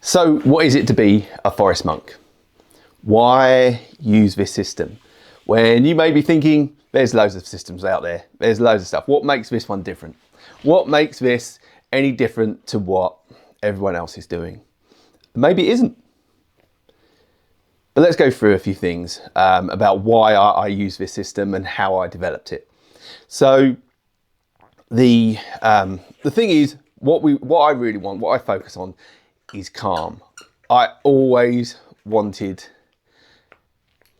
So what is it to be a forest monk? Why use this system? When you may be thinking, there's loads of systems out there, there's loads of stuff. What makes this one different? What makes this any different to what everyone else is doing? Maybe it isn't. But let's go through a few things about why I use this system and how I developed it. So the thing is, what I really want, what I focus on, is calm. I always wanted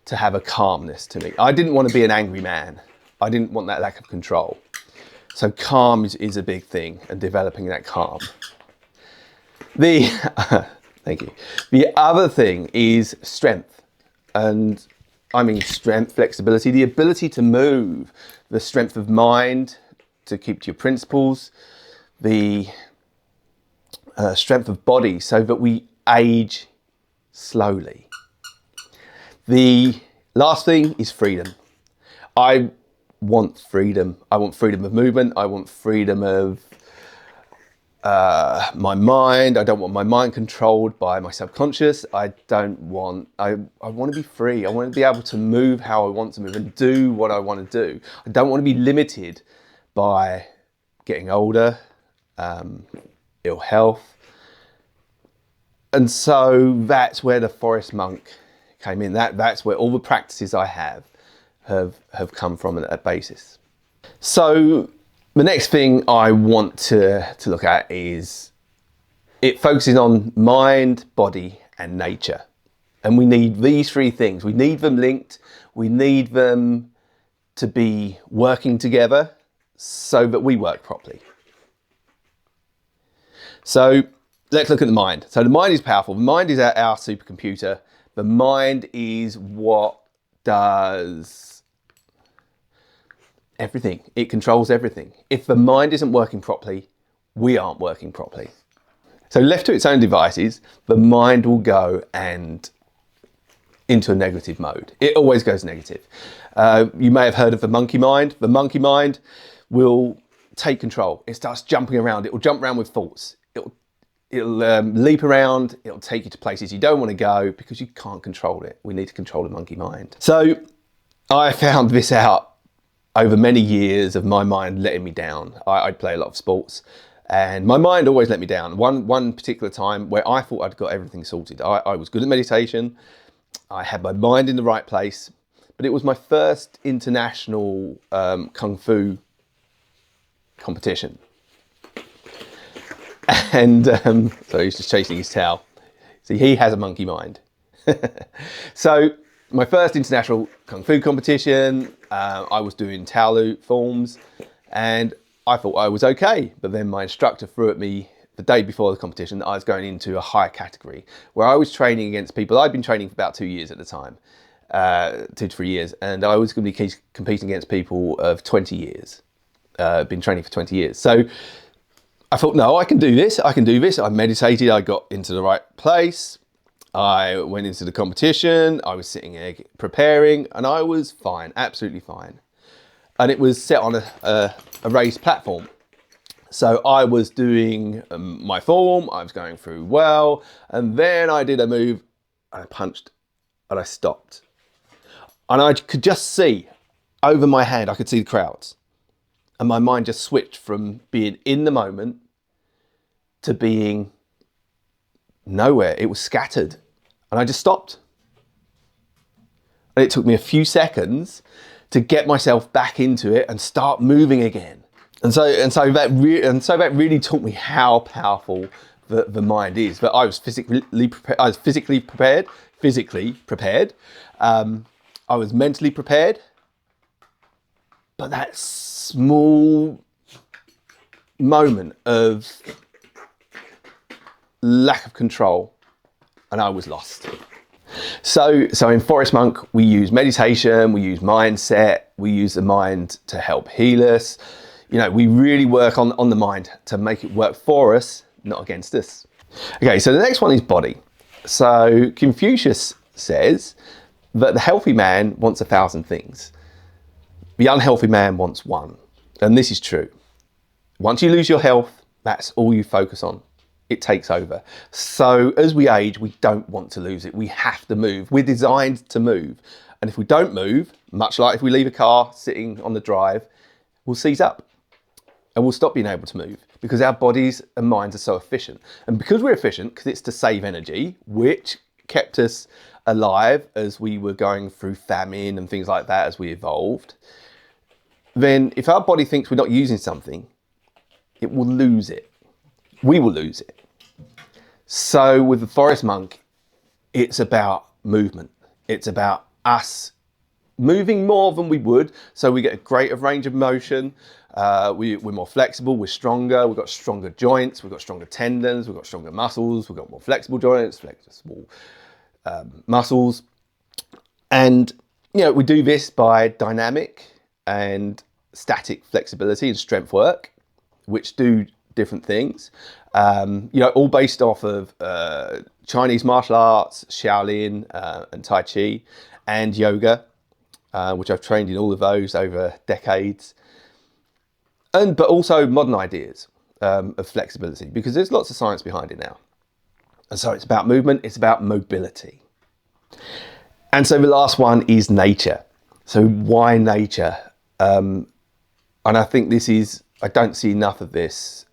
to have a calmness to me. I didn't want to be an angry man. I didn't want that lack of control. So calm is a big thing, and developing that calm. Thank you. The other thing is strength. And I mean strength, flexibility, the ability to move, the strength of mind to keep to your principles, the strength of body so that we age slowly. The last thing is freedom. I want freedom. I want freedom of movement. I want freedom of my mind. I don't want my mind controlled by my subconscious. I want to be free. I want to be able to move how I want to move and do what I want to do. I don't want to be limited by getting older, ill health. And so that's where the forest monk came in. That's where all the practices I have come from at that basis. So the next thing I want to look at is it focuses on mind, body, and nature. And we need these three things. We need them linked. We need them to be working together so that we work properly. So let's look at the mind. So the mind is powerful. The mind is our supercomputer. The mind is what does everything. It controls everything. If the mind isn't working properly, we aren't working properly. So left to its own devices, the mind will go and into a negative mode. It always goes negative. You may have heard of the monkey mind. The monkey mind will take control. It starts jumping around. It will jump around with thoughts. It'll leap around. It'll take you to places you don't want to go because you can't control it. We need to control the monkey mind. So I found this out over many years of my mind letting me down. I'd play a lot of sports and my mind always let me down. One particular time where I thought I'd got everything sorted. I was good at meditation. I had my mind in the right place, but it was my first international Kung Fu competition. And so he's just chasing his tail. See, he has a monkey mind. So my first international Kung Fu competition, I was doing Taolu forms and I thought I was okay. But then my instructor threw at me the day before the competition that I was going into a higher category where I was training against people. I'd been training for about 2 years at the time, 2 to 3 years. And I was going to be competing against people of 20 years, been training for 20 years. So I thought, no, I can do this. I can do this. I meditated. I got into the right place. I went into the competition. I was sitting there preparing and I was fine, absolutely fine. And it was set on a raised platform. So I was doing my form. I was going through well. And then I did a move and I punched and I stopped. And I could just see over my hand, I could see the crowds. And my mind just switched from being in the moment to being nowhere. It was scattered. And I just stopped. And it took me a few seconds to get myself back into it and start moving again. And so that really taught me how powerful the mind is. But I was physically prepared. I was mentally prepared. But that small moment of lack of control and I was lost. So in Forest Monk, we use meditation, we use mindset, we use the mind to help heal us. You know, we really work on the mind to make it work for us, not against us. Okay, so the next one is body. So Confucius says that the healthy man wants 1,000 things. The unhealthy man wants one. And this is true. Once you lose your health, that's all you focus on. it takes over. So as we age, we don't want to lose it. We have to move. We're designed to move. And if we don't move, much like if we leave a car sitting on the drive, we'll seize up and we'll stop being able to move because our bodies and minds are so efficient. And because we're efficient, because it's to save energy, which kept us alive as we were going through famine and things like that as we evolved, then if our body thinks we're not using something, it will lose it. We will lose it. So with the forest monk, it's about movement. It's about us moving more than we would, so we get a greater range of motion. We're more flexible, we're stronger, we've got stronger joints, we've got stronger tendons, we've got stronger muscles, we've got more flexible joints, flexible muscles. And we do this by dynamic and static flexibility and strength work, which do different things, all based off of Chinese martial arts, Shaolin and Tai Chi and yoga, which I've trained in all of those over decades. But also modern ideas of flexibility, because there's lots of science behind it now. And so it's about movement, it's about mobility. And so the last one is nature. So why nature? And I think I don't see enough of this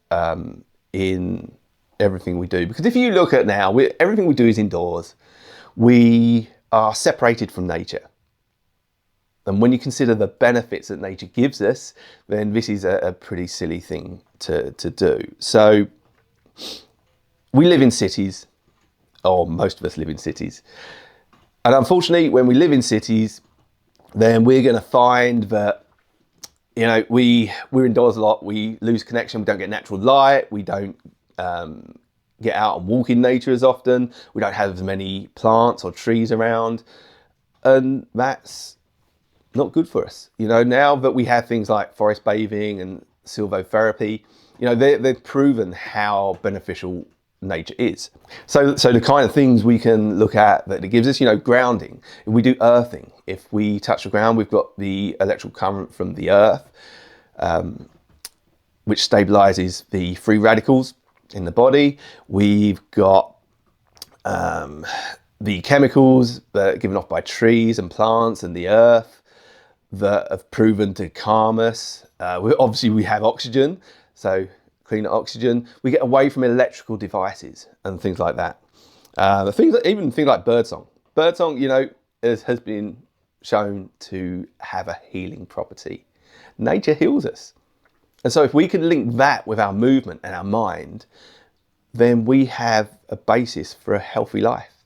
in everything we do. Because if you look at now, everything we do is indoors. We are separated from nature. And when you consider the benefits that nature gives us, then this is a pretty silly thing to do. So we live in cities, or most of us live in cities. And unfortunately, when we live in cities, then we're going to find that we're indoors a lot, we lose connection, we don't get natural light, we don't get out and walk in nature as often, we don't have as many plants or trees around, and that's not good for us. Now that we have things like forest bathing and silvotherapy, they've proven how beneficial nature is. So the kind of things we can look at that it gives us, grounding. If we do earthing, if we touch the ground, we've got the electrical current from the earth, which stabilizes the free radicals in the body. We've got the chemicals that are given off by trees and plants and the earth that have proven to calm us. Obviously we have oxygen, so cleaner oxygen. We get away from electrical devices and things like that. Even things like birdsong. Birdsong, has been shown to have a healing property. Nature heals us. And so if we can link that with our movement and our mind, then we have a basis for a healthy life.